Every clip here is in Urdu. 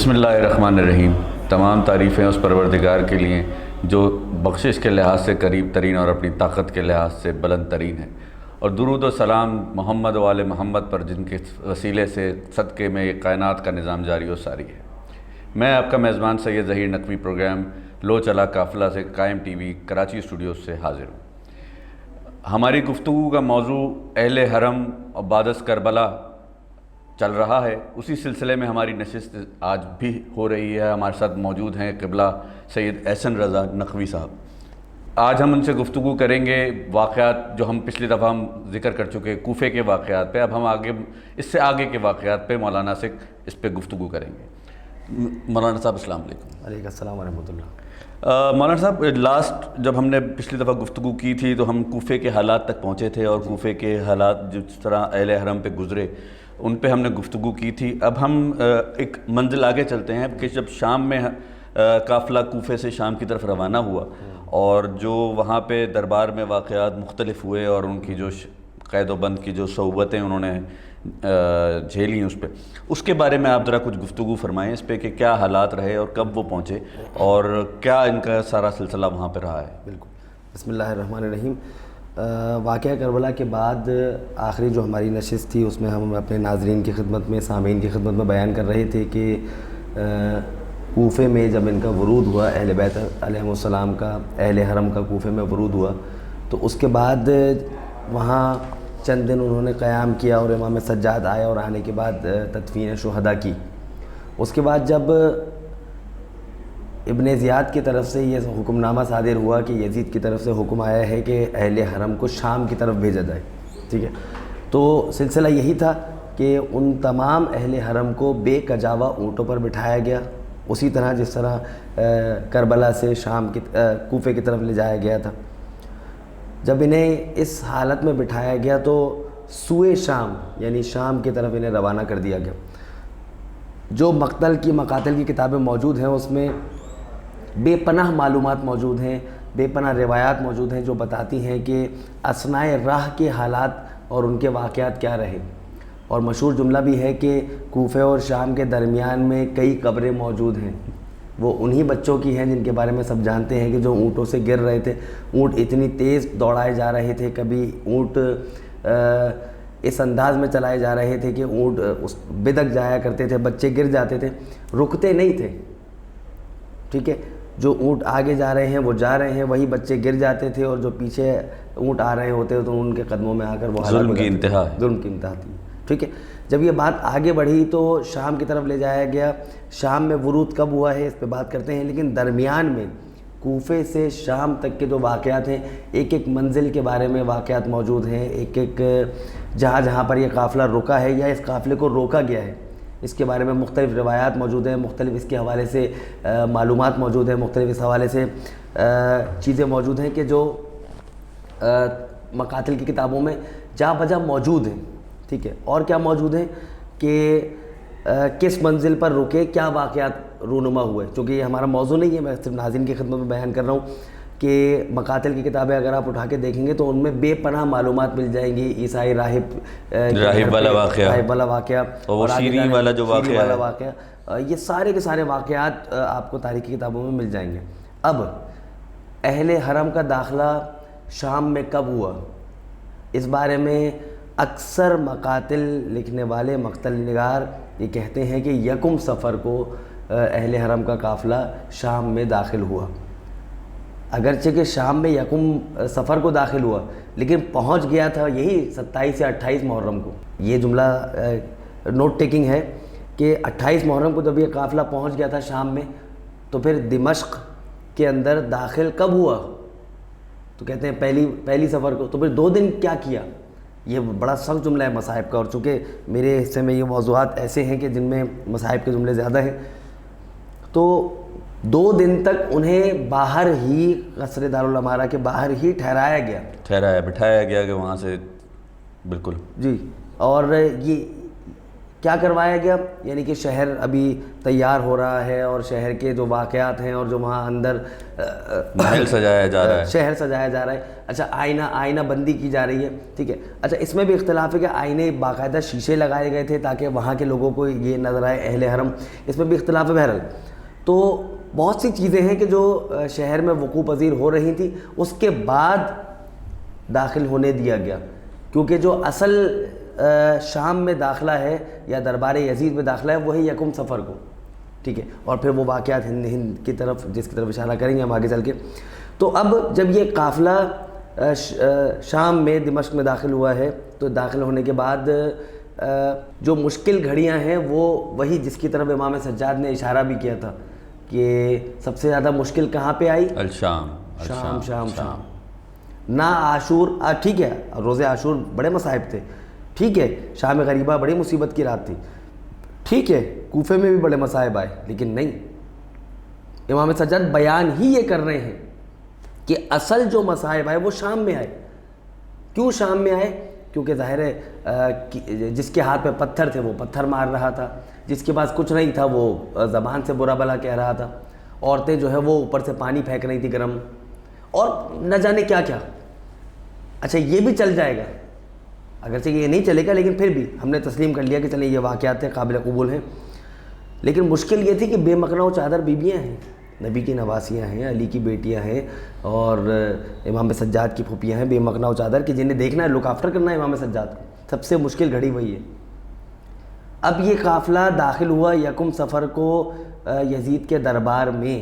بسم اللہ الرحمن الرحیم۔ تمام تعریفیں اس پروردگار کے لیے جو بخشش کے لحاظ سے قریب ترین اور اپنی طاقت کے لحاظ سے بلند ترین ہے، اور درود و سلام محمد و آل محمد پر، جن کے وسیلے سے صدقے میں یہ کائنات کا نظام جاری و ساری ہے۔ میں آپ کا میزبان سید ظہیر نقوی پروگرام لو چلا قافلہ سے قائم ٹی وی کراچی اسٹوڈیوز سے حاضر ہوں۔ ہماری گفتگو کا موضوع اہل حرم اور بعد از کربلا چل رہا ہے۔ اسی سلسلے میں ہماری نشست آج بھی ہو رہی ہے۔ ہمارے ساتھ موجود ہیں قبلہ سید احسن رضا نقوی صاحب۔ آج ہم ان سے گفتگو کریں گے واقعات جو ہم پچھلی دفعہ ہم ذکر کر چکے کوفے کے واقعات پہ۔ اب ہم آگے اس سے آگے کے واقعات پہ مولانا سے اس پہ گفتگو کریں گے۔ مولانا صاحب السلام علیکم۔ وعلیکم السلام ورحمۃ اللہ۔ مولانا صاحب، لاسٹ جب ہم نے پچھلی دفعہ گفتگو کی تھی تو ہم کوفے کے حالات تک پہنچے تھے، اور کوفے کے حالات جس طرح اہل حرم پہ گزرے ان پہ ہم نے گفتگو کی تھی۔ اب ہم ایک منزل آگے چلتے ہیں کہ جب شام میں قافلہ کوفے سے شام کی طرف روانہ ہوا، اور جو وہاں پہ دربار میں واقعات مختلف ہوئے اور ان کی جو قید و بند کی جو صعوبتیں انہوں نے جھیلی اس پہ، اس کے بارے میں آپ ذرا کچھ گفتگو فرمائیں اس پہ کہ کیا حالات رہے اور کب وہ پہنچے اور کیا ان کا سارا سلسلہ وہاں پہ رہا ہے۔ بالکل، بسم اللہ الرحمن الرحیم۔ واقعہ کربلا کے بعد آخری جو ہماری نشست تھی اس میں ہم اپنے ناظرین کی خدمت میں، سامعین کی خدمت میں بیان کر رہے تھے کہ کوفے میں جب ان کا ورود ہوا، اہل بیت علیہ السلام کا، اہل حرم کا کوفے میں ورود ہوا، تو اس کے بعد وہاں چند دن انہوں نے قیام کیا اور امام سجاد آئے، اور آنے کے بعد تدفین شہداء کی۔ اس کے بعد جب ابن زیاد کی طرف سے یہ حکم نامہ صادر ہوا کہ یزید کی طرف سے حکم آیا ہے کہ اہل حرم کو شام کی طرف بھیجا جائے، ٹھیک ہے، تو سلسلہ یہی تھا کہ ان تمام اہل حرم کو بے کجاوہ اونٹوں پر بٹھایا گیا، اسی طرح جس طرح کربلا سے شام کی کوفے کی طرف لے جایا گیا تھا۔ جب انہیں اس حالت میں بٹھایا گیا تو سوئے شام یعنی شام کی طرف انہیں روانہ کر دیا گیا۔ جو مقاتل کی کتابیں موجود ہیں اس میں بے پناہ معلومات موجود ہیں، بے پناہ روایات موجود ہیں جو بتاتی ہیں کہ اثناء راہ کے حالات اور ان کے واقعات کیا رہے، اور مشہور جملہ بھی ہے کہ کوفے اور شام کے درمیان میں کئی قبریں موجود ہیں۔ وہ انہی بچوں کی ہیں جن کے بارے میں سب جانتے ہیں کہ جو اونٹوں سے گر رہے تھے، اونٹ اتنی تیز دوڑائے جا رہے تھے، کبھی اونٹ اس انداز میں چلائے جا رہے تھے کہ اونٹ بدک جایا کرتے تھے، بچے گر جاتے تھے، رکتے نہیں تھے، ٹھیک ہے، جو اونٹ آگے جا رہے ہیں وہ جا رہے ہیں، وہی بچے گر جاتے تھے، اور جو پیچھے اونٹ آ رہے ہوتے تو ان کے قدموں میں آ کر وہ ظلم کی انتہا تھی، ٹھیک ہے۔ جب یہ بات آگے بڑھی تو شام کی طرف لے جایا گیا۔ شام میں ورود کب ہوا ہے اس پہ بات کرتے ہیں، لیکن درمیان میں کوفے سے شام تک کے جو واقعات ہیں، ایک ایک منزل کے بارے میں واقعات موجود ہیں، ایک ایک جہاں پر یہ قافلہ رکا ہے یا اس قافلے کو روکا گیا ہے، اس کے بارے میں مختلف روایات موجود ہیں، مختلف اس کے حوالے سے معلومات موجود ہیں، مختلف اس حوالے سے چیزیں موجود ہیں کہ جو مقاتل کی کتابوں میں جا بجا موجود ہیں، ٹھیک ہے۔ اور کیا موجود ہیں کہ کس منزل پر رکے، کیا واقعات رونما ہوئے، چونکہ یہ ہمارا موضوع نہیں ہے، میں صرف ناظرین کی خدمت میں بیان کر رہا ہوں کہ مقاتل کی کتابیں اگر آپ اٹھا کے دیکھیں گے تو ان میں بے پناہ معلومات مل جائیں گی۔ عیسائی راہب والا واقعہ اور شیریں والا جو واقعہ، یہ سارے کے سارے واقعات آپ کو تاریخی کتابوں میں مل جائیں گے۔ اب اہل حرم کا داخلہ شام میں کب ہوا، اس بارے میں اکثر مقاتل لکھنے والے مقتل نگار یہ کہتے ہیں کہ یکم صفر کو اہل حرم کا قافلہ شام میں داخل ہوا۔ اگرچہ کہ شام میں یکم صفر کو داخل ہوا، لیکن پہنچ گیا تھا یہی 27 یا 28 محرم کو۔ یہ جملہ نوٹ ٹیکنگ ہے کہ 28 محرم کو جب یہ قافلہ پہنچ گیا تھا شام میں، تو پھر دمشق کے اندر داخل کب ہوا، تو کہتے ہیں پہلی صفر کو، تو پھر 2 دن کیا کیا۔ یہ بڑا سخت جملہ ہے مصائب کا، اور چونکہ میرے حصے میں یہ موضوعات ایسے ہیں کہ جن میں مصائب کے جملے زیادہ ہیں، تو 2 دن تک انہیں باہر ہی قصر دارالامارہ کے باہر ہی بٹھایا گیا کہ وہاں سے بالکل جی۔ اور کیا کروایا گیا؟ یعنی کہ شہر ابھی تیار ہو رہا ہے اور شہر کے جو واقعات ہیں اور جو وہاں اندر محل سجایا جا رہا ہے، شہر سجایا جا رہا ہے. اچھا آئینہ بندی کی جا رہی ہے، ٹھیک ہے. اچھا اس میں بھی اختلاف ہے کہ آئینے باقاعدہ شیشے لگائے گئے تھے تاکہ وہاں کے لوگوں کو یہ نظر آئے اہل حرم، اس میں بھی اختلاف ہے. بہرحال تو بہت سی چیزیں ہیں کہ جو شہر میں وقوع پذیر ہو رہی تھیں، اس کے بعد داخل ہونے دیا گیا، کیونکہ جو اصل شام میں داخلہ ہے یا دربار یزید میں داخلہ ہے وہی یکم صفر کو، ٹھیک ہے. اور پھر وہ واقعات ہند کی طرف جس کی طرف اشارہ کریں گے ہم آگے چل کے. تو اب جب یہ قافلہ شام میں دمشق میں داخل ہوا ہے تو داخل ہونے کے بعد جو مشکل گھڑیاں ہیں وہ وہی جس کی طرف امام سجاد نے اشارہ بھی کیا تھا کہ سب سے زیادہ مشکل کہاں پہ آئی؟ شام. نہ عاشور، ٹھیک ہے روز عاشور بڑے مصائب تھے، ٹھیک ہے شام غریبہ بڑی مصیبت کی رات تھی، ٹھیک ہے کوفے میں بھی بڑے مصائب آئے، لیکن نہیں، امام سجاد بیان ہی یہ کر رہے ہیں کہ اصل جو مصائب آئے وہ شام میں آئے. کیوں شام میں آئے؟ کیونکہ ظاہر ہے جس کے ہاتھ پہ پتھر تھے وہ پتھر مار رہا تھا، جس کے پاس کچھ نہیں تھا وہ زبان سے برا بلا کہہ رہا تھا، عورتیں جو ہے وہ اوپر سے پانی پھینک رہی تھی گرم، اور نہ جانے کیا کیا. اچھا یہ بھی چل جائے گا، اگرچہ یہ نہیں چلے گا لیکن پھر بھی ہم نے تسلیم کر لیا کہ چلیں یہ واقعات ہیں قابل قبول ہیں. لیکن مشکل یہ تھی کہ بے مقنع و چادر بیویاں ہیں، نبی کی نواسیاں ہیں، علی کی بیٹیاں ہیں اور امام سجاد کی پھوپھیاں ہیں، بے مقنع و چادر کہ جنہیں دیکھنا ہے، لک آفٹر کرنا ہے امام سجاد کو. سب سے مشکل گھڑی وہی ہے. اب یہ قافلہ داخل ہوا یکم صفر کو یزید کے دربار میں.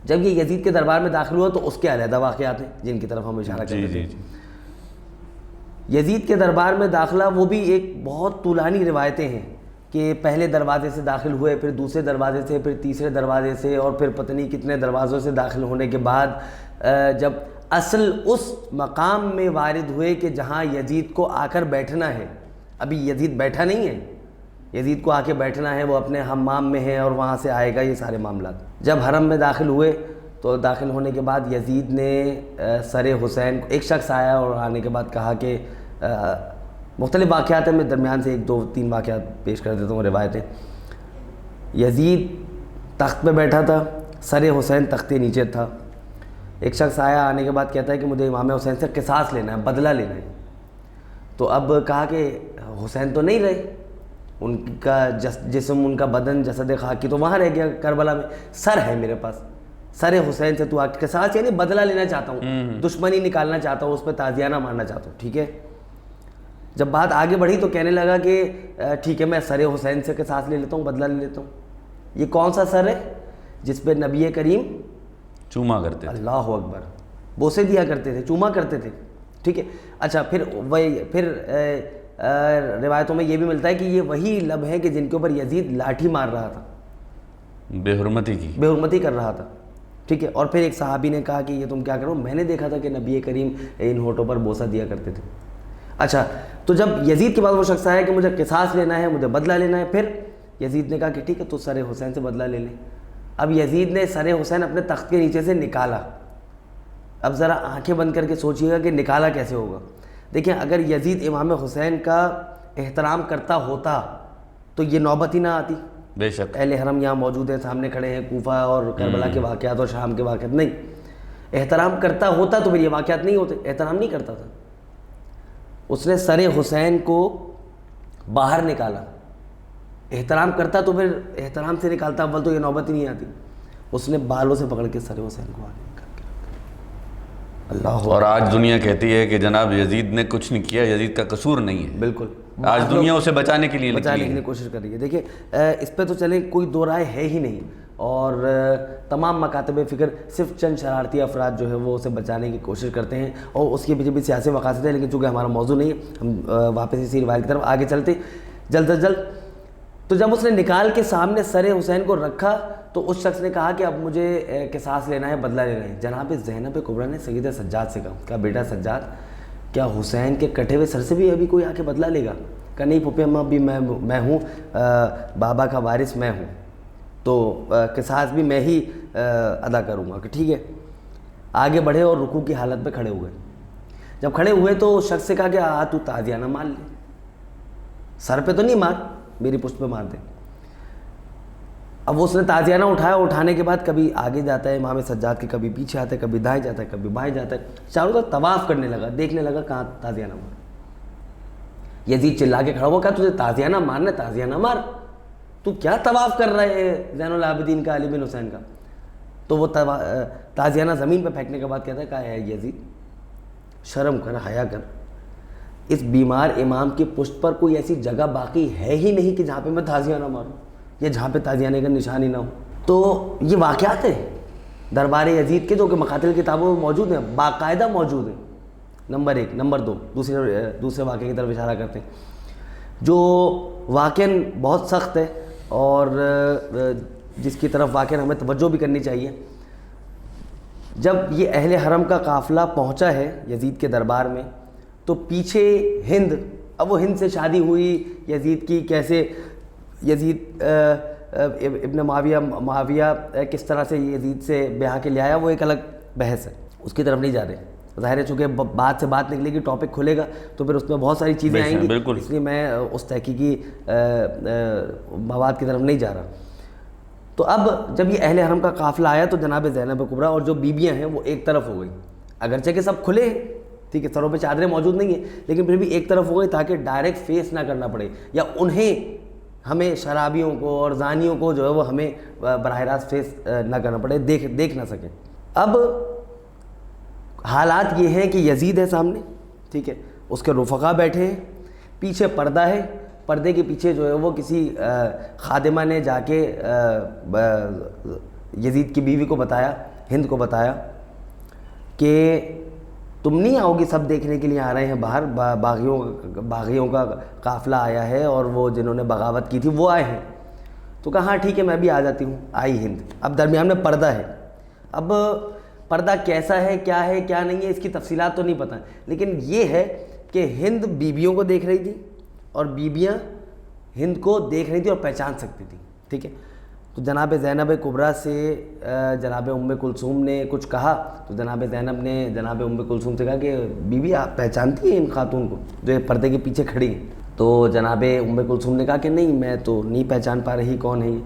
جب یہ یزید کے دربار میں داخل ہوا تو اس کے علیحدہ واقعات ہیں جن کی طرف ہم اشارہ کرتے تھے. یزید کے دربار میں داخلہ وہ بھی ایک بہت طولانی روایتیں ہیں کہ پہلے دروازے سے داخل ہوئے، پھر دوسرے دروازے سے، پھر تیسرے دروازے سے، اور پھر پتہ نہیں کتنے دروازوں سے داخل ہونے کے بعد جب اصل اس مقام میں وارد ہوئے کہ جہاں یزید کو آ کر بیٹھنا ہے. ابھی یزید بیٹھا نہیں ہے، یزید کو آ کے بیٹھنا ہے، وہ اپنے حمام میں ہے اور وہاں سے آئے گا یہ سارے معاملات. جب حرم میں داخل ہوئے تو داخل ہونے کے بعد یزید نے سر حسین کو، ایک شخص آیا اور آنے کے بعد کہا کہ مختلف واقعات ہیں، میں درمیان سے 1 2 3 واقعات پیش کر دیتا ہوں روایتیں. یزید تخت پہ بیٹھا تھا، سر حسین تخت کے نیچے تھا. ایک شخص آیا، آنے کے بعد کہتا ہے کہ مجھے امام حسین سے قصاص لینا ہے، بدلہ لینا ہے. تو اب کہا کہ حسین تو نہیں رہے، ان کا جسم، ان کا بدن جسد خاکی تو وہاں رہ گیا کربلا میں. سر ہے میرے پاس، سر حسین سے تو آ کے قصاص یعنی بدلہ لینا چاہتا ہوں، دشمنی نکالنا چاہتا ہوں، اس پہ تازیانہ مارنا چاہتا ہوں. ٹھیک ہے. جب بات آگے بڑھی تو کہنے لگا کہ ٹھیک ہے میں سر حسین سے قصاص لے لیتا ہوں، بدلہ لے لیتا ہوں. یہ کون سا سر ہے جس پہ نبی کریم چوما کرتے تھے؟ اللہ اکبر، بوسے دیا کرتے تھے، چوما کرتے تھے. ٹھیک ہے. اچھا پھر روایتوں میں یہ بھی ملتا ہے کہ یہ وہی لب ہیں کہ جن کے اوپر یزید لاٹھی مار رہا تھا، بے حرمتی کر رہا تھا. ٹھیک ہے. اور پھر ایک صحابی نے کہا کہ یہ تم کیا کرو، میں نے دیکھا تھا کہ نبی کریم ان ہونٹوں پر بوسہ دیا کرتے تھے. اچھا تو جب یزید کے بعد وہ شخص آیا کہ مجھے قصاص لینا ہے، مجھے بدلہ لینا ہے، پھر یزید نے کہا کہ ٹھیک ہے تو سر حسین سے بدلہ لے لیں. اب یزید نے سر حسین اپنے تخت کے نیچے سے نکالا. اب ذرا آنکھیں بند کر کے سوچئے گا کہ نکالا کیسے ہوگا. دیکھیں اگر یزید امام حسین کا احترام کرتا ہوتا تو یہ نوبت ہی نہ آتی. بے شک اہل حرم یہاں موجود ہیں، سامنے کھڑے ہیں، کوفہ اور کربلا کے واقعات اور شام کے واقعات. نہیں، احترام کرتا ہوتا تو پھر یہ واقعات نہیں ہوتے. احترام نہیں کرتا تھا. اس نے سر حسین کو باہر نکالا. احترام کرتا تو پھر احترام سے نکالتا، اول تو یہ نوبت ہی نہیں آتی. اس نے بالوں سے پکڑ کے سر حسین کو آگے نکال کے رکھا. اللہ. اور آج دنیا کہتی ہے کہ جناب یزید نے کچھ نہیں کیا، یزید کا قصور نہیں ہے. بالکل. آج دنیا اسے بچانے کے لیے کوشش کر رہی ہے. دیکھیں اس پہ تو چلیں کوئی دو رائے ہے ہی نہیں، اور تمام مکاتب فکر صرف چند شرارتی افراد جو ہے وہ اسے بچانے کی کوشش کرتے ہیں، اور اس کے پیچھے بھی سیاسی مقاصد ہے. لیکن چونکہ ہمارا موضوع نہیں ہے، ہم واپس اسی روایت کی طرف آگے چلتے جلد از جلد. تو جب اس نے نکال کے سامنے سر حسین کو رکھا تو اس شخص نے کہا کہ اب مجھے قصاص لینا ہے، بدلہ لینا ہے. جناب زینب کبریٰ نے سید سجاد سے کہا بیٹا سجاد، کیا حسین کے کٹے ہوئے سر سے بھی ابھی کوئی آ کے بدلہ لے گا؟ کہ نہیں پھوپھی اماں بھی میں ہوں، بابا کا وارث میں ہوں، تو قصاص بھی میں ہی ادا کروں گا. کہ ٹھیک ہے. آگے بڑھے اور رکوع کی حالت پہ کھڑے ہوئے. جب کھڑے ہوئے تو اس شخص سے کہا کہ تو تازیانہ مان لے. سر پہ تو نہیں مار, میری پشت پہ مار دے. اب اس نے تازیانہ اٹھایا, اٹھانے کے بعد کبھی آگے جاتا ہے امام سجاد کے, کبھی پیچھے آتا ہے, کبھی دائیں جاتا ہے, کبھی بائیں جاتا ہے, چاروں طرف طواف کرنے لگا, دیکھنے لگا کہاں تازیانہ مار. یزید چلا کے کھڑا ہوا, کہا تجھے تازیانہ مارنا, تازیانہ مار, تو کیا طواف کر رہا ہے زین العابدین کا, علی بن حسین کا. تو وہ تازیانہ زمین پہ پھینکنے کے بعد کہتا ہے, کہا ہے یزید شرم کر, حیا کر, اس بیمار امام کی پشت پر کوئی ایسی جگہ باقی ہے ہی نہیں کہ جہاں پہ میں تازیانہ ماروں یا جہاں پہ تازیانے کا نشان ہی نہ ہو. تو یہ واقعات ہیں دربار یزید کے جو کہ مقاتل کتابوں میں موجود ہیں, باقاعدہ موجود ہیں. نمبر 1. نمبر 2, دوسرے واقعے کی طرف اشارہ کرتے ہیں جو واقعاً بہت سخت ہے اور جس کی طرف واقعاً ہمیں توجہ بھی کرنی چاہیے. جب یہ اہل حرم کا قافلہ پہنچا ہے یزید کے دربار میں, تو پیچھے ہند, اب وہ ہند سے شادی ہوئی یزید کی, کیسے یزید ابن معاویہ کس طرح سے یزید سے بیاہ کے لے آیا, وہ ایک الگ بحث ہے, اس کی طرف نہیں جا رہے. ظاہر ہے چونکہ بات سے بات نکلے گی, ٹاپک کھلے گا تو پھر اس میں بہت ساری چیزیں آئیں گی, اس لیے میں اس تحقیقی مواد کی طرف نہیں جا رہا. تو اب جب یہ اہل حرم کا قافلہ آیا تو جناب زینب کبریٰ اور جو بیویاں ہیں وہ ایک طرف ہو گئی, اگرچہ کہ سب کھلے ہیں, ٹھیک ہے, سروں پہ چادریں موجود نہیں ہیں, لیکن پھر بھی ایک طرف ہو گئی تاکہ ڈائریکٹ فیس نہ کرنا پڑے, یا انہیں ہمیں شرابیوں کو اور زانیوں کو جو ہے وہ ہمیں براہ راست فیس نہ کرنا پڑے, دیکھ نہ سکیں. اب حالات یہ ہیں کہ یزید ہے سامنے, ٹھیک ہے, اس کے رفقا بیٹھے ہیں, پیچھے پردہ ہے, پردے کے پیچھے جو ہے وہ کسی خادمہ نے جا کے یزید کی بیوی کو بتایا, ہند کو بتایا کہ تم نہیں آؤ گی, سب دیکھنے کے لیے آ رہے ہیں باہر, باغیوں کا قافلہ آیا ہے اور وہ جنہوں نے بغاوت کی تھی وہ آئے ہیں. تو کہا ہاں ٹھیک ہے میں بھی آ جاتی ہوں. آئی ہند. اب درمیان میں پردہ ہے. اب پردہ کیسا ہے, کیا ہے, کیا نہیں ہے, اس کی تفصیلات تو نہیں پتہ, لیکن یہ ہے کہ ہند بیویوں کو دیکھ رہی تھی اور بیویاں ہند کو دیکھ رہی تھی اور پہچان سکتی تھی, ٹھیک ہے. تو جناب زینب کبریٰ سے جناب ام کلثوم نے کچھ کہا, تو جناب زینب نے جناب ام کلثوم سے کہا کہ بیوی آپ پہچانتی ہیں ان خاتون کو جو پردے کے پیچھے کھڑی ہیں؟ تو جناب ام کلثوم نے کہا کہ نہیں میں تو نہیں پہچان پا رہی کون ہے یہ.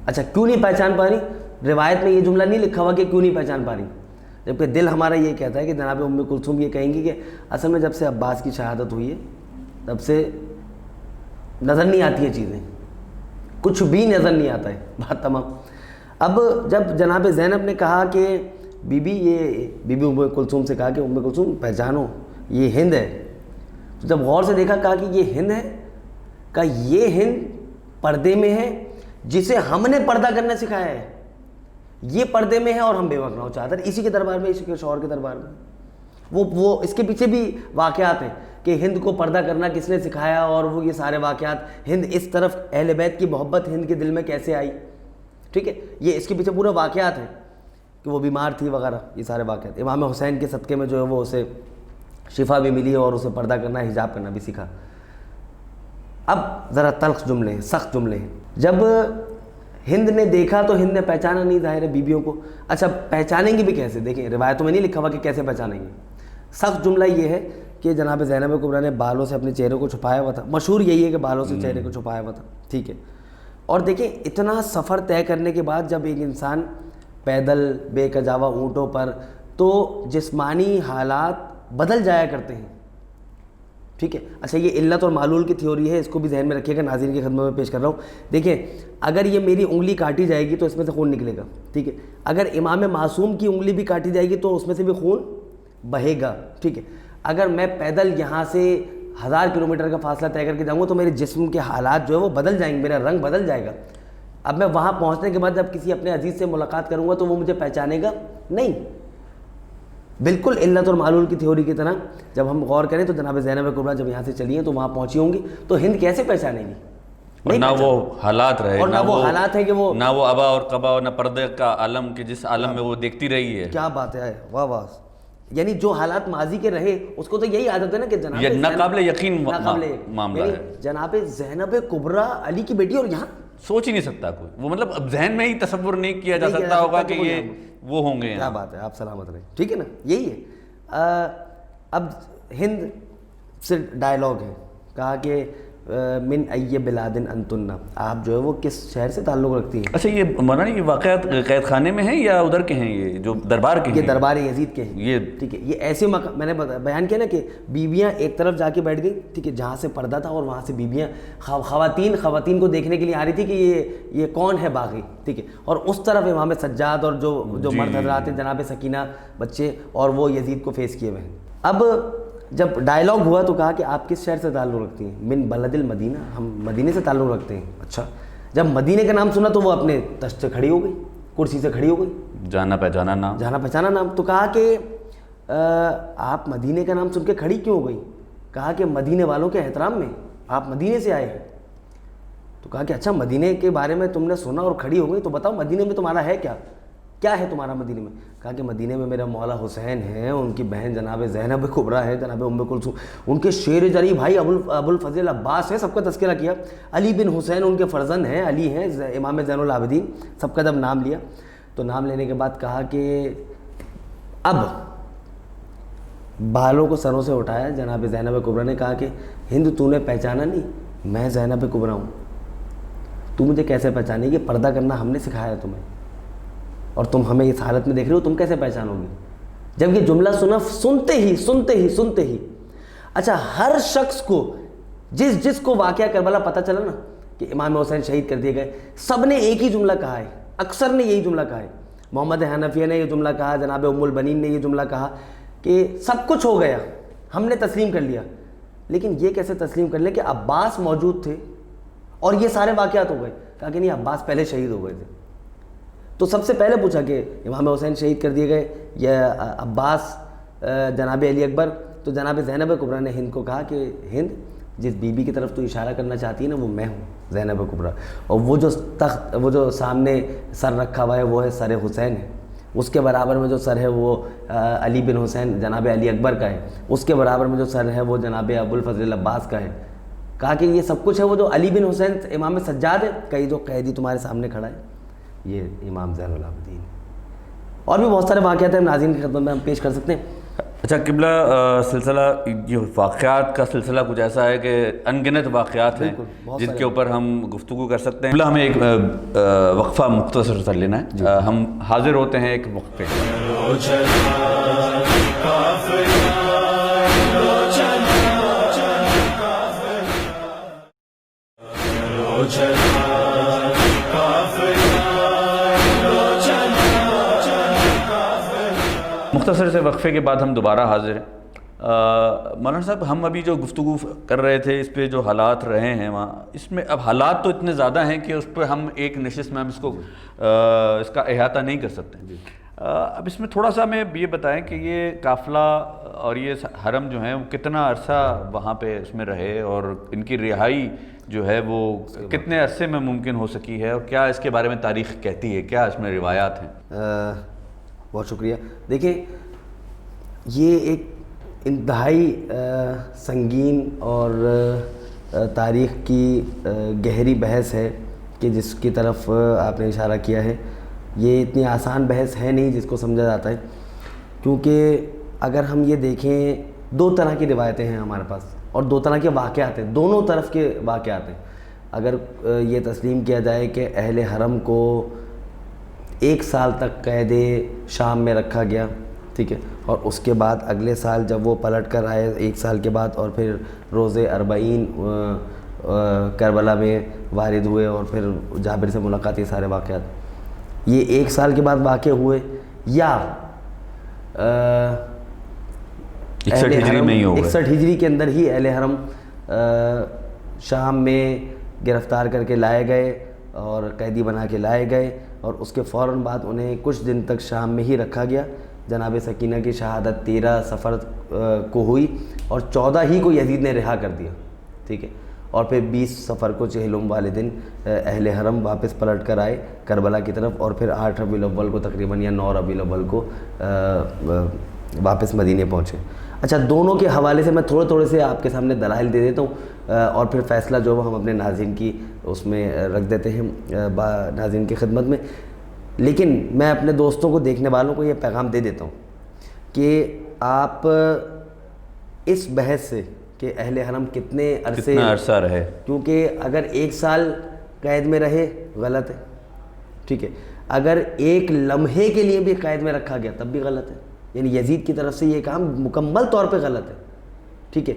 اچھا کیوں نہیں پہچان پا رہی؟ روایت میں یہ جملہ نہیں لکھا ہوا کہ کیوں نہیں پہچان پا رہی, جبکہ دل ہمارا یہ کہتا ہے کہ جناب ام کلثوم یہ کہیں گی کہ اصل میں جب سے عباس کی شہادت ہوئی ہے تب سے نظر نہیں آتی ہیں چیزیں, کچھ بھی نظر نہیں آتا ہے, بات تمام. اب جب جناب زینب نے کہا کہ بیوی ام کلثوم سے کہا کہ ام کلثوم پہچانو یہ ہند ہے, تو جب غور سے دیکھا کہا کہ یہ ہند ہے, کہا یہ ہند پردے میں ہے جسے ہم نے پردہ کرنا سکھایا ہے, یہ پردے میں ہے اور ہم بے وقت نہ ہو چادر, اسی کے دربار میں, اسی کے شوہر کے دربار میں. وہ اس کے پیچھے بھی واقعات ہیں کہ ہند کو پردہ کرنا کس نے سکھایا, اور وہ یہ سارے واقعات, ہند اس طرف اہل بیت کی محبت ہند کے دل میں کیسے آئی, ٹھیک ہے, یہ اس کے پیچھے پورے واقعات ہیں کہ وہ بیمار تھی وغیرہ, یہ سارے واقعات. امام حسین کے صدقے میں جو ہے وہ اسے شفا بھی ملی اور اسے پردہ کرنا, حجاب کرنا بھی سیکھا. اب ذرا تلخ جملے ہیں, سخت جملے ہیں. جب ہند نے دیکھا تو ہند نے پہچانا نہیں ظاہر ہے بیویوں کو. اچھا پہچانیں گی بھی کیسے؟ دیکھیں روایتوں میں نہیں لکھا ہوا کہ کیسے پہچانیں گے. سخت جملہ یہ ہے کہ جناب زینب کبریٰ نے بالوں سے اپنے چہرے کو چھپایا ہوا تھا, مشہور یہی ہے کہ بالوں سے چہرے کو چھپایا ہوا تھا, ٹھیک ہے. اور دیکھیں اتنا سفر طے کرنے کے بعد جب ایک انسان پیدل بے کجاوا اونٹوں پر, تو جسمانی حالات بدل جایا کرتے ہیں, ٹھیک ہے. اچھا یہ علت اور معلول کی تھیوری ہے, اس کو بھی ذہن میں رکھیے گا, ناظرین کی خدمت میں پیش کر رہا ہوں. دیکھیں اگر یہ میری انگلی کاٹی جائے گی تو اس میں سے خون نکلے گا, ٹھیک ہے. اگر امام معصوم کی انگلی بھی کاٹی جائے گی تو اس میں سے بھی خون بہے گا, ٹھیک ہے. اگر میں پیدل یہاں سے 1000 کلومیٹر کا فاصلہ طے کر کے جاؤں گا تو میرے جسم کے حالات جو ہے وہ بدل جائیں گے, میرا رنگ بدل جائے گا. اب میں وہاں پہنچنے کے بعد جب کسی اپنے عزیز سے ملاقات کروں گا تو وہ مجھے پہچانے گا نہیں. بالکل علت اور معلول کی تھیوری کی طرح جب ہم غور کریں تو جناب زینب کبریٰ جب یہاں سے چلی ہیں تو وہاں پہنچی ہوں گی تو ہند کیسے پہچانے گی؟ نہ وہ حالات رہے, اور نہ وہ حالات ہیں کہ وہ نہ وہ ابا اور قبا اور نہ پردے کا عالم کہ جس عالم میں وہ دیکھتی رہی ہے. کیا بات ہے, واہ واہ. یعنی جو حالات ماضی کے رہے اس کو تو یہی عادت ہے نا کہ جناب یہ ناقابل یقین معاملہ ہے. جناب زینب کبریٰ علی کی بیٹی, اور یہاں سوچ ہی نہیں سکتا کوئی, وہ مطلب اب ذہن میں ہی تصور نہیں کیا جا سکتا ہوگا کہ یہ وہ ہوں گے. کیا بات ہے, آپ سلامت رہیں, ٹھیک ہے نا. یہی ہے. اب ہند سے ڈائلاگ ہے, کہا کہ من ای بلاد انتن، آپ جو ہے وہ کس شہر سے تعلق رکھتی ہیں؟ اچھا، یہ مولانا یہ واقعات قید خانے میں ہیں یا ادھر کے ہیں، یہ جو دربار کے ہیں؟ یہ دربار یزید کے ہیں، یہ ٹھیک ہے. یہ ایسے میں نے بیان کیا نا کہ بیویاں ایک طرف جا کے بیٹھ گئی، ٹھیک ہے، جہاں سے پردہ تھا، اور وہاں سے بیویاں خواتین کو دیکھنے کے لیے آ رہی تھی کہ یہ کون ہے باغی، ٹھیک ہے، اور اس طرف امام سجاد اور جو مرد حضرات ہیں، جناب سکینہ، بچے، اور وہ یزید کو فیس کیے ہوئے ہیں. اب جب ڈائلاگ ہوا تو کہا کہ آپ کس شہر سے تعلق رکھتی ہیں؟ من بلد المدینہ، ہم مدینے سے تعلق رکھتے ہیں. اچھا، جب مدینے کا نام سنا تو وہ اپنے تشت سے کھڑی ہو گئی، کرسی سے کھڑی ہو گئی. جانا پہچانا نام. تو کہا کہ آپ مدینے کا نام سن کے کھڑی کیوں ہو گئی؟ کہا کہ مدینے والوں کے احترام میں، آپ مدینے سے آئے ہیں. تو کہا کہ اچھا، مدینے کے بارے میں تم نے سنا اور کھڑی ہو گئی، تو بتاؤ مدینے میں تمہارا ہے کیا ہے تمہارا مدینے میں؟ کہا کہ مدینے میں میرا مولا حسین ہے، ان کی بہن جناب زینب کبریٰ ہے، جناب ام کلثوم، ان کے شیر جری بھائی ابو الفضل عباس ہے، سب کا تذکرہ کیا. علی بن حسین ان کے فرزند ہیں، علی ہیں، امام زین العابدین، سب کا جب نام لیا تو نام لینے کے بعد کہا کہ اب بالوں کو سروں سے اٹھایا. جناب زینب کبریٰ نے کہا کہ ہند، تو نے پہچانا نہیں، میں زینب کبریٰ ہوں. تو مجھے کیسے پہچانے گی؟ پردہ کرنا ہم نے سکھایا تمہیں، اور تم ہمیں اس حالت میں دیکھ رہے ہو، تم کیسے پہچانو گی؟ جب یہ جملہ سنا، سنتے ہی اچھا، ہر شخص کو جس کو واقعہ کربلا پتہ چلا نا کہ امام حسین شہید کر دیے گئے، سب نے ایک ہی جملہ کہا ہے، اکثر نے یہی جملہ کہا ہے. محمد حنفیہ نے یہ جملہ کہا، جناب ام البنین نے یہ جملہ کہا کہ سب کچھ ہو گیا، ہم نے تسلیم کر لیا. لیکن یہ کیسے تسلیم کر لیں کہ عباس موجود تھے اور یہ سارے واقعات ہو گئے؟ کہا کہ نہیں، عباس پہلے شہید ہو گئے تھے. تو سب سے پہلے پوچھا کہ امام حسین شہید کر دیے گئے یا عباس جناب علی اکبر؟ تو جناب زینب کبریٰ نے ہند کو کہا کہ ہند، جس بی بی کی طرف تو اشارہ کرنا چاہتی ہے نا، وہ میں ہوں، زینب کبریٰ. اور وہ جو سامنے سر رکھا ہوا ہے وہ ہے سر حسین ہے. اس کے برابر میں جو سر ہے وہ علی بن حسین جناب علی اکبر کا ہے. اس کے برابر میں جو سر ہے وہ جناب ابو الفضل عباس کا ہے. کہا کہ یہ سب کچھ ہے وہ جو علی بن حسین امام سجاد ہے. کئی جو قیدی تمہارے سامنے کھڑا ہے یہ امام زین العابدین. اور بھی بہت سارے واقعات ہیں ناظرین کی خدمت میں ہم پیش کر سکتے ہیں. اچھا قبلہ، سلسلہ یہ واقعات کا سلسلہ کچھ ایسا ہے کہ ان گنت واقعات ہیں جن کے اوپر ہم گفتگو کر سکتے ہیں. قبلہ ہمیں ایک وقفہ مختصر کر لینا ہے. ہم حاضر ہوتے ہیں ایک وقفے. مختصر سے وقفے کے بعد ہم دوبارہ حاضر ہیں. مولانا صاحب، ہم ابھی جو گفتگو کر رہے تھے اس پہ جو حالات رہے ہیں وہاں، اس میں اب حالات تو اتنے زیادہ ہیں کہ اس پہ ہم ایک نشست میں ہم اس کا احاطہ نہیں کر سکتے. اب اس میں تھوڑا سا ہمیں یہ بتائیں کہ یہ قافلہ اور یہ حرم جو ہیں وہ کتنا عرصہ وہاں پہ اس میں رہے، اور ان کی رہائی جو ہے وہ کتنے عرصے میں ممکن ہو سکی ہے، اور کیا اس کے بارے میں تاریخ کہتی ہے، کیا اس میں روایات ہیں؟ بہت شکریہ. دیکھیں، یہ ایک انتہائی سنگین اور تاریخ کی گہری بحث ہے کہ جس کی طرف آپ نے اشارہ کیا ہے. یہ اتنی آسان بحث ہے نہیں جس کو سمجھا جاتا ہے، کیونکہ اگر ہم یہ دیکھیں، دو طرح کی روایتیں ہیں ہمارے پاس اور دو طرح کے واقعات ہیں، دونوں طرف کے واقعات ہیں. اگر یہ تسلیم کیا جائے کہ اہل حرم کو 1 سال تک قید شام میں رکھا گیا، ٹھیک ہے، اور اس کے بعد اگلے سال جب وہ پلٹ کر آئے 1 سال کے بعد، اور پھر روز 40 کربلا میں وارد ہوئے اور پھر جابر سے ملاقات، یہ سارے واقعات یہ 1 سال کے بعد واقع ہوئے یا 61 ہجری میں ہی ہو گئے. 61 ہجری کے اندر ہی اہل حرم شام میں گرفتار کر کے لائے گئے اور قیدی بنا کے لائے گئے، اور اس کے فوراً بعد انہیں کچھ دن تک شام میں ہی رکھا گیا. جناب سکینہ کی شہادت 13 صفر کو ہوئی اور 14 ہی کو یزید نے رہا کر دیا، ٹھیک ہے، اور پھر 20 صفر کو چہلم والے دن اہل حرم واپس پلٹ کر آئے کربلا کی طرف، اور پھر 8 ربیع الاول کو تقریباً یا 9 ربیع الاول کو واپس مدینے پہنچے. اچھا، دونوں کے حوالے سے میں تھوڑے سے آپ کے سامنے دلائل دے دیتا ہوں، اور پھر فیصلہ جو ہم اپنے ناظرین کی اس میں رکھ دیتے ہیں ناظرین کی خدمت میں. لیکن میں اپنے دوستوں کو، دیکھنے والوں کو یہ پیغام دے دیتا ہوں کہ آپ اس بحث سے کہ اہل حرم کتنے عرصہ رہے، کیونکہ اگر 1 سال قید میں رہے غلط ہے، ٹھیک ہے، اگر 1 لمحے کے لیے بھی قید میں رکھا گیا تب بھی غلط ہے. یعنی یزید کی طرف سے یہ کام مکمل طور پہ غلط ہے، ٹھیک ہے.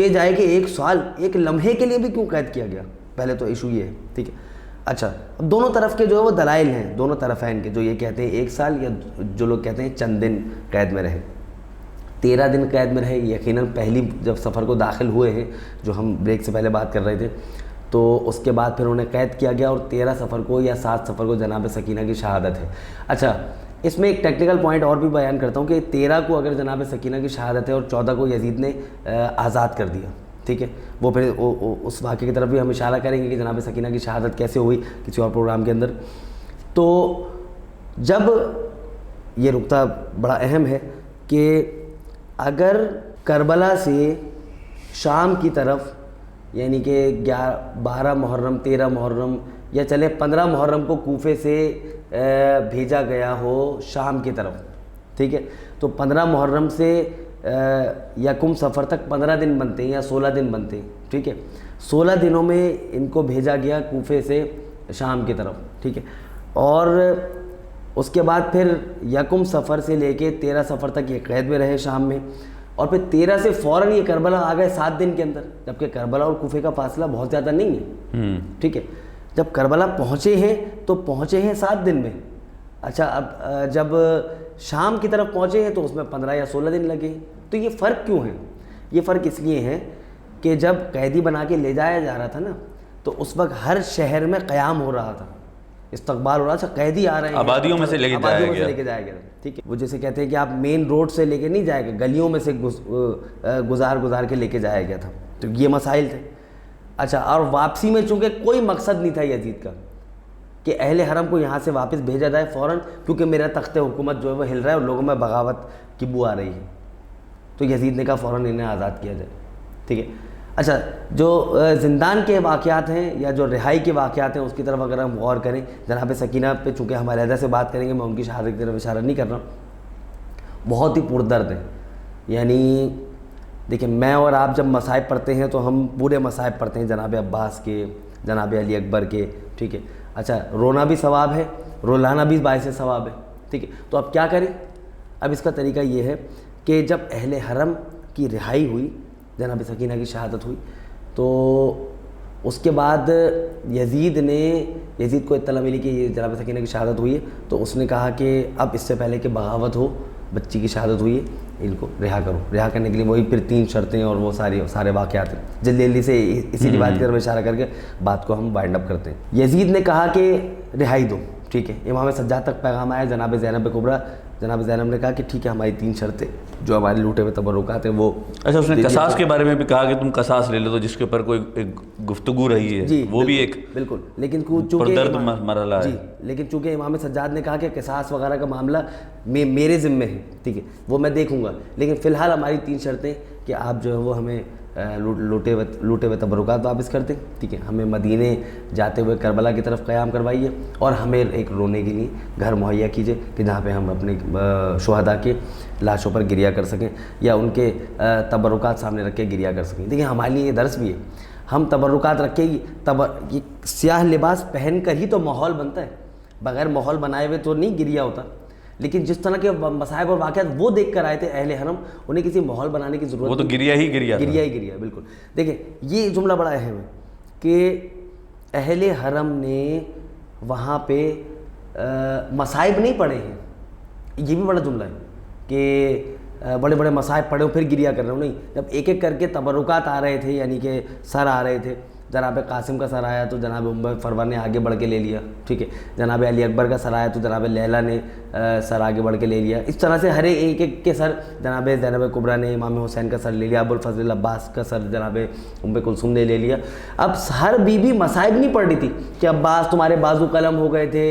جائے کہ 1 سال 1 لمحے کے لیے بھی کیوں قید کیا گیا، پہلے تو ایشو یہ ہے، ٹھیک ہے. اچھا، اب دونوں طرف کے جو ہے وہ دلائل ہیں، دونوں طرفین کے، جو یہ کہتے ہیں 1 سال یا جو لوگ کہتے ہیں چند دن قید میں رہے. 13 دن قید میں رہے. یقیناً پہلی جب سفر کو داخل ہوئے ہیں، جو ہم بریک سے پہلے بات کر رہے تھے، تو اس کے بعد پھر انہیں قید کیا گیا اور 13 سفر کو یا 7 سفر کو جناب سکینہ کی شہادت ہے. اچھا، اس میں ایک ٹیکنیکل پوائنٹ اور بھی بیان کرتا ہوں کہ 13 کو اگر جناب سکینہ کی شہادت ہے اور 14 کو یزید نے آزاد کر دیا، ٹھیک ہے. وہ پھر اس واقعے کی طرف بھی ہم اشارہ کریں گے کہ جناب سکینہ کی شہادت کیسے ہوئی کسی اور پروگرام کے اندر. تو جب یہ نقطہ بڑا اہم ہے کہ اگر کربلا سے شام کی طرف، یعنی کہ 12 محرم 13 محرم یا چلے 15 محرم کو کوفے سے بھیجا گیا ہو شام کی طرف، ٹھیک ہے، تو 15 محرم سے یکم صفر تک 15 دن بنتے ہیں یا 16 دن بنتے ہیں، ٹھیک ہے. 16 دنوں میں ان کو بھیجا گیا کوفے سے شام کی طرف، ٹھیک ہے. اور اس کے بعد پھر یکم صفر سے لے کے 13 صفر تک یہ قید میں رہے شام میں، اور پھر 13 سے فوراً یہ کربلا آ گئے 7 دن کے اندر، جبکہ کربلا اور کوفے کا فاصلہ بہت زیادہ نہیں ہے، ٹھیک ہے. جب کربلا پہنچے ہیں تو پہنچے ہیں 7 دن میں. اچھا، اب جب شام کی طرف پہنچے ہیں تو اس میں 15 یا 16 دن لگے. تو یہ فرق کیوں ہے؟ یہ فرق اس لیے ہے کہ جب قیدی بنا کے لے جایا جا رہا تھا نا، تو اس وقت ہر شہر میں قیام ہو رہا تھا، استقبال ہو رہا تھا، قیدی آ رہے ہیں، آبادیوں میں سے لے کے جایا گیا، ٹھیک ہے. وہ جیسے کہتے ہیں کہ آپ مین روڈ سے لے کے نہیں جائے گا، گلیوں میں سے گزار کے لے کے جایا گیا تھا. تو یہ مسائل تھے. اچھا، اور واپسی میں چونکہ کوئی مقصد نہیں تھا یزید کا کہ اہل حرم کو یہاں سے واپس بھیجا جائے فوراً، کیونکہ میرا تخت حکومت جو ہے وہ ہل رہا ہے اور لوگوں میں بغاوت کی بو آ رہی ہے. تو یزید نے کہا فوراً انہیں آزاد کیا جائے، ٹھیک ہے. اچھا، جو زندان کے واقعات ہیں یا جو رہائی کے واقعات ہیں اس کی طرف اگر ہم غور کریں، جناب سکینہ پہ چونکہ ہم علیحدہ سے بات کریں گے، میں ان کی شہادت کی طرف اشارہ نہیں کر رہا ہوں، بہت ہی پردرد ہیں. یعنی دیکھیں، میں اور آپ جب مصائب پڑھتے ہیں تو ہم پورے مصائب پڑھتے ہیں، جناب عباس کے، جناب علی اکبر کے، ٹھیک ہے. اچھا، رونا بھی ثواب ہے، رولانا بھی باعث ثواب ہے، ٹھیک ہے. تو اب کیا کریں؟ اب اس کا طریقہ یہ ہے کہ جب اہل حرم کی رہائی ہوئی، جناب سکینہ کی شہادت ہوئی، تو اس کے بعد یزید کو اطلاع ملی کہ یہ جناب سکینہ کی شہادت ہوئی ہے، تو اس نے کہا کہ اب اس سے پہلے کہ بغاوت ہو، بچی کی شہادت ہوئی ہے، ان کو رہا کرو. رہا کرنے کے لیے وہی پھر 3 شرطیں اور وہ سارے واقعات ہیں. جلدی سے اسی روایت کی طرف اشارہ کر کے بات کو ہم وائنڈ اپ کرتے ہیں. یزید نے کہا کہ رہائی دو، ٹھیک ہے. امام سجاد تک پیغام آیا، جناب زینب کبریٰ، جناب زینب نے کہا کہ ٹھیک ہے، ہماری 3 شرطیں جو ہمارے لوٹے ہوئے تبرکات ہیں وہ. اچھا، اس نے قصاص کے بارے میں بھی کہا کہ تم قصاص لے لو، تو جس کے اوپر کوئی گفتگو رہی ہے، جی وہ بھی ایک بالکل. لیکن چونکہ امام سجاد نے کہا کہ قصاص وغیرہ کا معاملہ میرے ذمے ہے، ٹھیک ہے، وہ میں دیکھوں گا، لیکن فی الحال ہماری 3 شرطیں کہ آپ جو ہے وہ ہمیں لوٹے ہوئے تبرکات واپس کر دیں، ٹھیک ہے، ہمیں مدینے جاتے ہوئے کربلا کی طرف قیام کروائیے، اور ہمیں ایک رونے کے لیے گھر مہیا کیجیے کہ جہاں پہ ہم اپنے شہداء کے لاشوں پر گریہ کر سکیں یا ان کے تبرکات سامنے رکھ کے گریہ کر سکیں. دیکھیں، ہمارے لیے یہ درس بھی ہے. ہم تبرکات رکھے گی، یہ سیاہ لباس پہن کر ہی تو ماحول بنتا ہے، بغیر ماحول بنائے ہوئے تو نہیں گریہ ہوتا. لیکن جس طرح کے مصائب اور واقعات وہ دیکھ کر آئے تھے اہل حرم، انہیں کسی ماحول بنانے کی ضرورت نہیں، وہ تو گریہ ہی بالکل. دیکھیں، یہ جملہ بڑا اہم ہے کہ اہل حرم نے وہاں پہ مصائب نہیں پڑھے ہیں. یہ بھی بڑا جملہ ہے کہ بڑے بڑے مصائب پڑھے ہو پھر گریہ کر رہے ہو، نہیں. جب ایک ایک کر کے تبرکات آ رہے تھے، یعنی کہ سر آ رہے تھے، جناب قاسم کا سر آیا تو جناب فروہ نے آگے بڑھ کے لے لیا، ٹھیک ہے. جناب علی اکبر کا سر آیا تو جناب لیلہ نے سر آگے بڑھ کے لے لیا. اس طرح سے ہر ایک کے سر، جناب زینب کبریٰ نے امام حسین کا سر لے لیا، ابو الفضل عباس کا سر جناب کلثوم نے لے لیا. اب ہر بیوی مصائب نہیں پڑھ رہی تھی کہ عباس تمہارے بازو قلم ہو گئے تھے،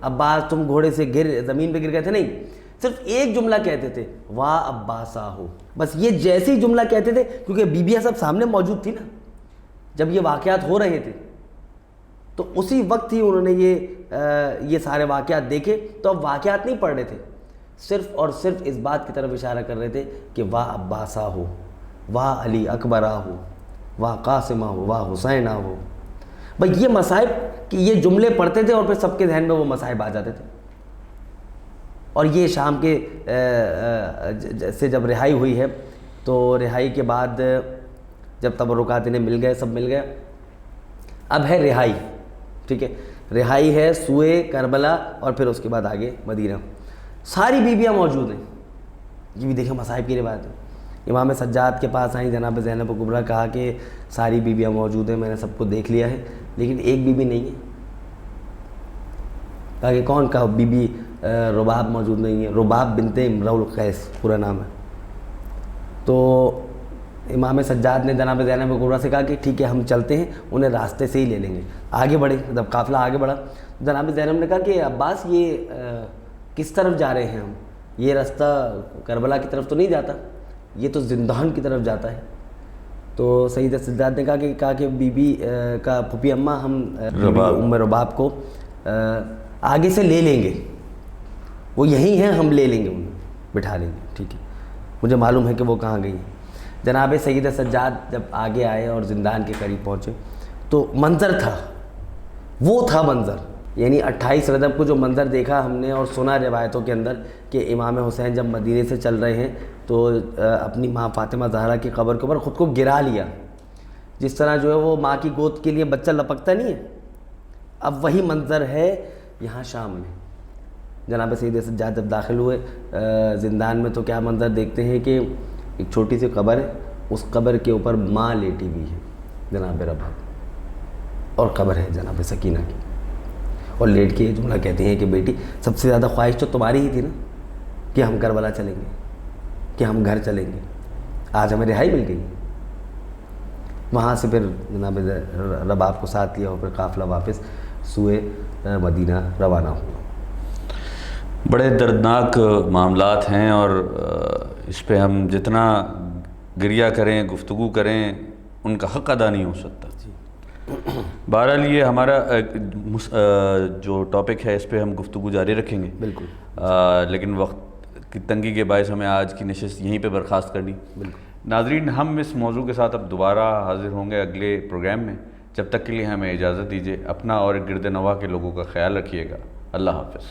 عباس تم گھوڑے سے زمین پہ گر گئے تھے، نہیں. صرف ایک جملہ کہتے تھے، واہ عباسا ہو، بس یہ جیسے ہی جملہ کہتے تھے، کیونکہ بیویاں سب سامنے موجود تھی نا جب یہ واقعات ہو رہے تھے، تو اسی وقت ہی انہوں نے یہ سارے واقعات دیکھے. تو اب واقعات نہیں پڑھ رہے تھے، صرف اور صرف اس بات کی طرف اشارہ کر رہے تھے کہ واہ عباسا ہو، واہ علی اکبرہ ہو، واہ قاسمہ ہو، واہ حسینہ ہو. بھائی یہ مصائب کہ یہ جملے پڑھتے تھے اور پھر سب کے ذہن میں وہ مصائب آ جاتے تھے. اور یہ شام کے سے جب رہائی ہوئی ہے تو رہائی کے بعد جب تبرکات انہیں مل گئے، سب مل گئے، اب ہے رہائی. ٹھیک ہے، رہائی ہے سوئے کربلا اور پھر اس کے بعد آگے مدینہ. ساری بیویاں موجود ہیں. یہ بھی دیکھیں مصائب کی روایت ہے. امام سجاد کے پاس آئیں جناب زینب کبریٰ، کہا کہ ساری بیویاں موجود ہیں، میں نے سب کو دیکھ لیا ہے لیکن ایک بیوی نہیں ہے. کہا کہ کون؟ کہا بی بی رباب موجود نہیں ہے. رباب بنت امرؤ القیس پورا نام ہے. تو امام سجاد نے جناب زینب کبریٰ سے کہا کہ ٹھیک ہے ہم چلتے ہیں، انہیں راستے سے ہی لے لیں گے. آگے بڑھے، جب قافلہ آگے بڑھا جناب زینب نے کہا کہ عباس یہ کس طرف جا رہے ہیں ہم؟ یہ راستہ کربلا کی طرف تو نہیں جاتا، یہ تو زندان کی طرف جاتا ہے. تو سیدہ سجاد نے کہا کہ بی بی کا پھوپھی اماں ہم ام رباب کو آگے سے لے لیں گے، وہ یہیں ہیں، ہم لے لیں گے، انہیں بٹھا لیں گے. ٹھیک ہے، مجھے معلوم ہے کہ وہ کہاں گئی ہیں. جناب سیدہ سجاد جب آگے آئے اور زندان کے قریب پہنچے تو منظر تھا، وہ تھا منظر. یعنی 28 رجب کو جو منظر دیکھا ہم نے اور سنا روایتوں کے اندر کہ امام حسین جب مدینے سے چل رہے ہیں تو اپنی ماں فاطمہ زہرا کی قبر کے اوپر خود کو گرا لیا، جس طرح جو ہے وہ ماں کی گود کے لیے بچہ لپکتا نہیں ہے. اب وہی منظر ہے یہاں شام میں. جناب سید سجاد جب داخل ہوئے زندان میں تو کیا منظر دیکھتے ہیں کہ ایک چھوٹی سی قبر ہے، اس قبر کے اوپر ماں لیٹی ہوئی ہے جناب رباب، اور قبر ہے جناب سکینہ کی. اور لیٹ کے یہ جملہ کہتے ہیں کہ بیٹی سب سے زیادہ خواہش تو تمہاری ہی تھی نا کہ ہم کربلا چلیں گے، کہ ہم گھر چلیں گے. آج ہمیں رہائی مل گئی. وہاں سے پھر جناب رباب کو ساتھ لیا اور پھر قافلہ واپس سوئے مدینہ روانہ ہوا. بڑے دردناک معاملات ہیں اور اس پہ ہم جتنا گریہ کریں، گفتگو کریں، ان کا حق ادا نہیں ہو سکتا. بہرحال یہ ہمارا جو ٹاپک ہے اس پہ ہم گفتگو جاری رکھیں گے بالکل، لیکن وقت کی تنگی کے باعث ہمیں آج کی نشست یہیں پہ برخاست کرنی. بالکل. ناظرین، ہم اس موضوع کے ساتھ اب دوبارہ حاضر ہوں گے اگلے پروگرام میں. جب تک کے لیے ہمیں اجازت دیجیے. اپنا اور گرد نواح کے لوگوں کا خیال رکھیے گا. اللہ حافظ.